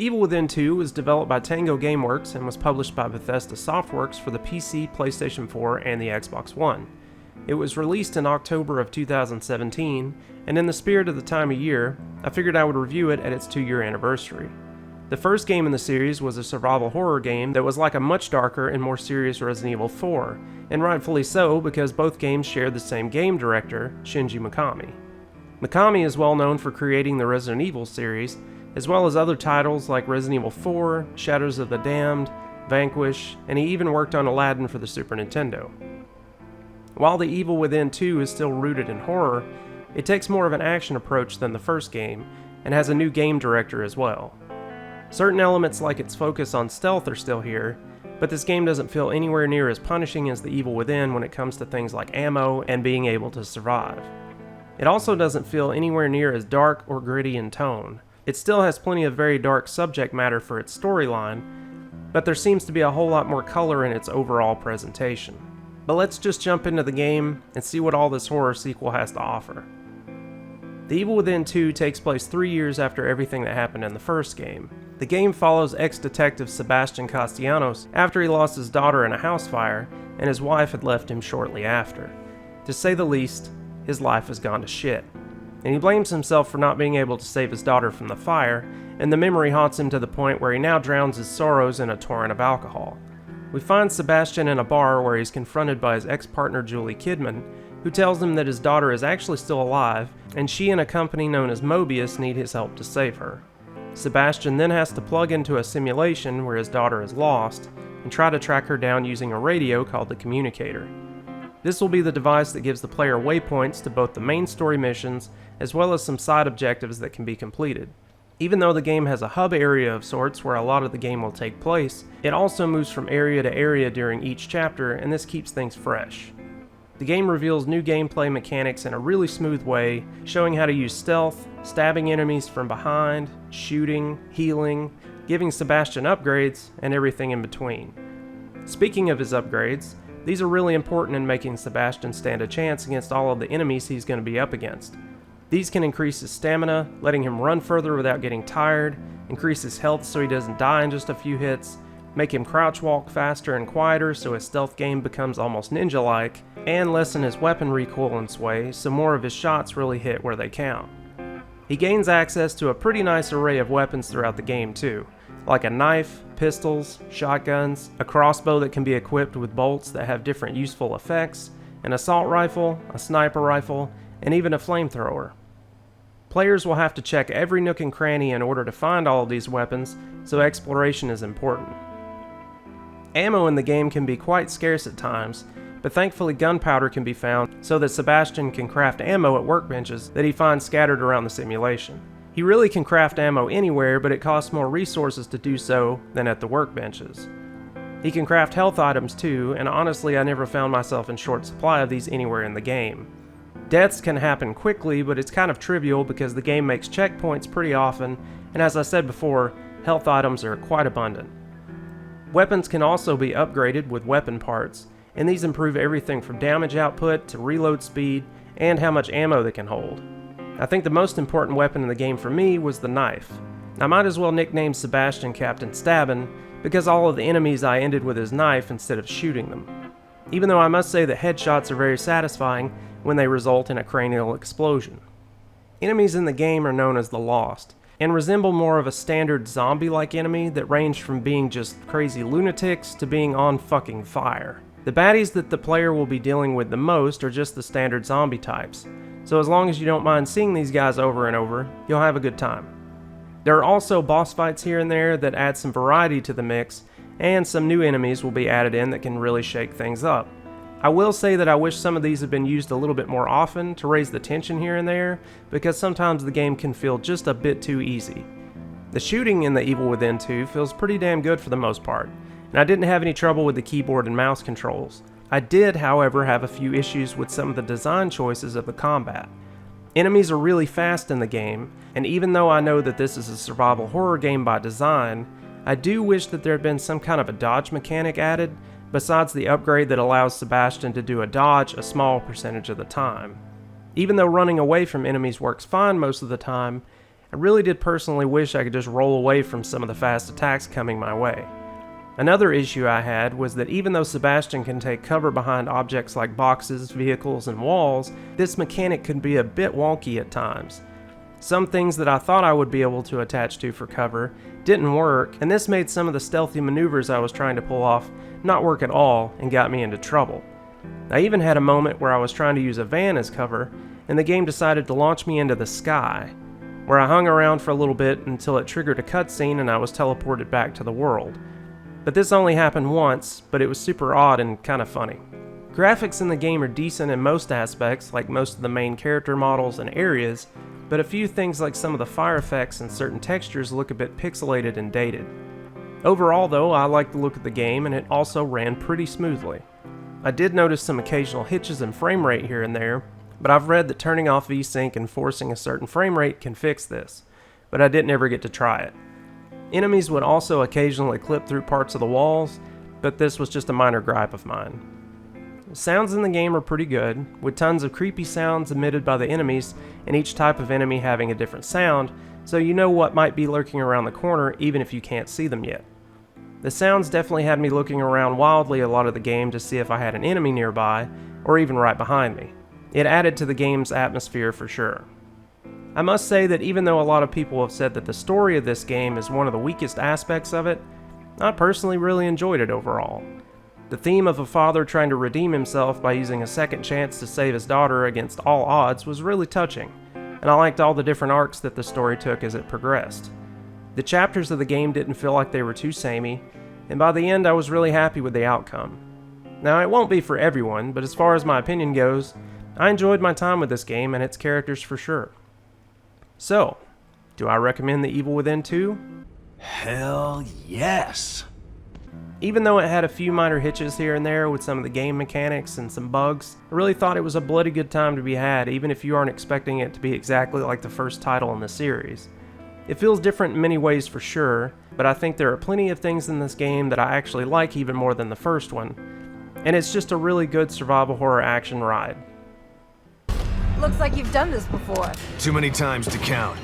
Evil Within 2 was developed by Tango Gameworks and was published by Bethesda Softworks for the PC, PlayStation 4, and the Xbox One. It was released in October of 2017, and in the spirit of the time of year, I figured I would review it at its 2-year anniversary. The first game in the series was a survival horror game that was like a much darker and more serious Resident Evil 4, and rightfully so because both games shared the same game director, Shinji Mikami. Mikami is well known for creating the Resident Evil series, as well as other titles like Resident Evil 4, Shadows of the Damned, Vanquish, and he even worked on Aladdin for the Super Nintendo. While The Evil Within 2 is still rooted in horror, it takes more of an action approach than the first game, and has a new game director as well. Certain elements like its focus on stealth are still here, but this game doesn't feel anywhere near as punishing as The Evil Within when it comes to things like ammo and being able to survive. It also doesn't feel anywhere near as dark or gritty in tone. It still has plenty of very dark subject matter for its storyline, but there seems to be a whole lot more color in its overall presentation. But let's just jump into the game and see what all this horror sequel has to offer. The Evil Within 2 takes place 3 years after everything that happened in the first game. The game follows ex-detective Sebastian Castellanos after he lost his daughter in a house fire and his wife had left him shortly after. To say the least, his life has gone to shit. And he blames himself for not being able to save his daughter from the fire, and the memory haunts him to the point where he now drowns his sorrows in a torrent of alcohol. We find Sebastian in a bar where he's confronted by his ex-partner Julie Kidman, who tells him that his daughter is actually still alive, and she and a company known as Mobius need his help to save her. Sebastian then has to plug into a simulation where his daughter is lost, and try to track her down using a radio called the Communicator. This will be the device that gives the player waypoints to both the main story missions, as well as some side objectives that can be completed. Even though the game has a hub area of sorts where a lot of the game will take place, it also moves from area to area during each chapter, and this keeps things fresh. The game reveals new gameplay mechanics in a really smooth way, showing how to use stealth, stabbing enemies from behind, shooting, healing, giving Sebastian upgrades, and everything in between. Speaking of his upgrades, these are really important in making Sebastian stand a chance against all of the enemies he's going to be up against. These can increase his stamina, letting him run further without getting tired, increase his health so he doesn't die in just a few hits, make him crouch walk faster and quieter so his stealth game becomes almost ninja-like, and lessen his weapon recoil and sway so more of his shots really hit where they count. He gains access to a pretty nice array of weapons throughout the game too, like a knife, pistols, shotguns, a crossbow that can be equipped with bolts that have different useful effects, an assault rifle, a sniper rifle, and even a flamethrower. Players will have to check every nook and cranny in order to find all of these weapons, so exploration is important. Ammo in the game can be quite scarce at times, but thankfully gunpowder can be found so that Sebastian can craft ammo at workbenches that he finds scattered around the simulation. He really can craft ammo anywhere, but it costs more resources to do so than at the workbenches. He can craft health items too, and honestly I never found myself in short supply of these anywhere in the game. Deaths can happen quickly, but it's kind of trivial because the game makes checkpoints pretty often, and as I said before, health items are quite abundant. Weapons can also be upgraded with weapon parts, and these improve everything from damage output to reload speed and how much ammo they can hold. I think the most important weapon in the game for me was the knife. I might as well nickname Sebastian Captain Stabbin because all of the enemies I ended with his knife instead of shooting them. Even though I must say that headshots are very satisfying when they result in a cranial explosion. Enemies in the game are known as the Lost, and resemble more of a standard zombie-like enemy that range from being just crazy lunatics to being on fucking fire. The baddies that the player will be dealing with the most are just the standard zombie types, so as long as you don't mind seeing these guys over and over, you'll have a good time. There are also boss fights here and there that add some variety to the mix, and some new enemies will be added in that can really shake things up. I will say that I wish some of these had been used a little bit more often to raise the tension here and there, because sometimes the game can feel just a bit too easy. The shooting in The Evil Within 2 feels pretty damn good for the most part, and I didn't have any trouble with the keyboard and mouse controls. I did, however, have a few issues with some of the design choices of the combat. Enemies are really fast in the game, and even though I know that this is a survival horror game by design, I do wish that there had been some kind of a dodge mechanic added, besides the upgrade that allows Sebastian to do a dodge a small percentage of the time. Even though running away from enemies works fine most of the time, I really did personally wish I could just roll away from some of the fast attacks coming my way. Another issue I had was that even though Sebastian can take cover behind objects like boxes, vehicles, and walls, this mechanic can be a bit wonky at times. Some things that I thought I would be able to attach to for cover didn't work, and this made some of the stealthy maneuvers I was trying to pull off not work at all and got me into trouble. I even had a moment where I was trying to use a van as cover, and the game decided to launch me into the sky, where I hung around for a little bit until it triggered a cutscene and I was teleported back to the world. But this only happened once, but it was super odd and kind of funny. Graphics in the game are decent in most aspects, like most of the main character models and areas, but a few things like some of the fire effects and certain textures look a bit pixelated and dated. Overall though, I liked the look of the game and it also ran pretty smoothly. I did notice some occasional hitches in frame rate here and there, but I've read that turning off VSync and forcing a certain frame rate can fix this, but I didn't ever get to try it. Enemies would also occasionally clip through parts of the walls, but this was just a minor gripe of mine. Sounds in the game are pretty good, with tons of creepy sounds emitted by the enemies and each type of enemy having a different sound, so you know what might be lurking around the corner even if you can't see them yet. The sounds definitely had me looking around wildly a lot of the game to see if I had an enemy nearby, or even right behind me. It added to the game's atmosphere for sure. I must say that even though a lot of people have said that the story of this game is one of the weakest aspects of it, I personally really enjoyed it overall. The theme of a father trying to redeem himself by using a second chance to save his daughter against all odds was really touching, and I liked all the different arcs that the story took as it progressed. The chapters of the game didn't feel like they were too samey, and by the end I was really happy with the outcome. Now it won't be for everyone, but as far as my opinion goes, I enjoyed my time with this game and its characters for sure. So, do I recommend The Evil Within 2? Hell yes! Even though it had a few minor hitches here and there with some of the game mechanics and some bugs, I really thought it was a bloody good time to be had even if you aren't expecting it to be exactly like the first title in the series. It feels different in many ways for sure, but I think there are plenty of things in this game that I actually like even more than the first one, and it's just a really good survival horror action ride. Looks like you've done this before. Too many times to count.